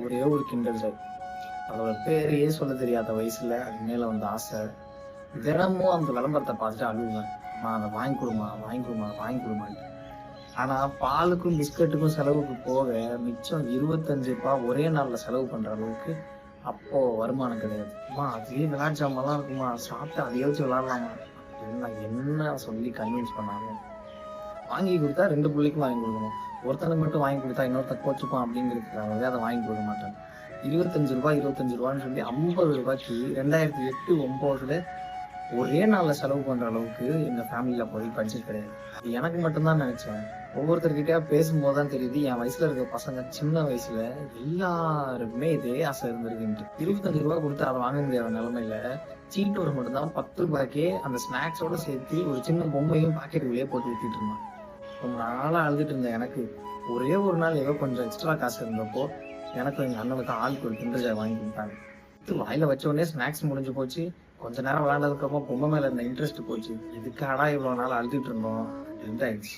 ஒரே ஒரு kinder Joy. அதோட பேரையே சொல்ல தெரியாத வயசுல அது மேல வந்த ஆசை. தினமும் அந்த விளம்பரத்தை பார்த்துட்டு அழுவேன். அதை வாங்கி கொடுமா, வாங்கி கொடுமா, வாங்கி கொடுமான்ட்டு. ஆனா பாலுக்கும் பிஸ்கட்டுக்கும் செலவுக்கு போக மிச்சம் 25 ஒரே நாள்ல செலவு பண்ற அளவுக்கு அப்போ வருமானம் கிடையாது. அதுலயே விளையாட்டு ஜாமான்லாம் இருக்குமா, சாப்பிட்டு அதையே வச்சு விளையாடலாமா அப்படின்னு நான் என்ன சொல்லி கன்வின்ஸ் பண்ணாலும் வாங்கி கொடுத்தா 2 பிள்ளைக்கும் வாங்கி கொடுக்கணும். ஒருத்தனுக்கு மட்டும் வாங்கி கொடுத்தா இன்னொருத்தன் கோச்சுப்பான் அப்படிங்கிறதுக்காகவே அதை வாங்கி கொடுக்க மாட்டேன். 25 ரூபான்னு சொல்லி 50 ரூபாய்க்கு 2008-09 ஒரே நாள்ல செலவு பண்ற அளவுக்கு எங்க ஃபேமிலியில போய் பட்ஜெட் கிடையாது. அது எனக்கு மட்டும்தான் நினைச்சேன். ஒவ்வொருத்தர்கிட்டயா பேசும்போது தான் தெரியுது என் வயசுல இருக்க பசங்க சின்ன வயசுல எல்லாருக்குமே இதே ஆசை இருந்திருக்குன்ட்டு. 25 ரூபாய் கொடுத்து அதை வாங்க முடியாத நிலைமையில சீட்டோட மட்டும்தான் 10 ரூபாய்க்கே அந்த ஸ்நாக்ஸோட சேர்த்து ஒரு சின்ன பொம்மையும் பாக்கெட்டுக்குள்ளேயே போட்டு விட்டுட்டு இருந்தான். ரொம்ப நாளா அழுதுட்டு இருந்தேன். எனக்கு ஒரே ஒரு நாள் ஏதோ கொஞ்சம் எக்ஸ்ட்ரா காசு இருந்தப்போ எனக்கு எங்க அண்ணனுக்கு ஆளுக்கு ஒரு கிண்டர் ஜாய் வாங்கி கொடுத்தாங்க. வாயில வச்ச உடனே ஸ்நாக்ஸ் முடிஞ்சு போச்சு. கொஞ்ச நேரம் விளையாண்டதுக்கு அப்புறம் பொம்மை மேல இருந்த இன்ட்ரெஸ்ட் போச்சு. இதுக்காடா இவ்வளவு நாள் அழுதுட்டு இருந்தோம் அப்படின்னு ஆயிடுச்சு.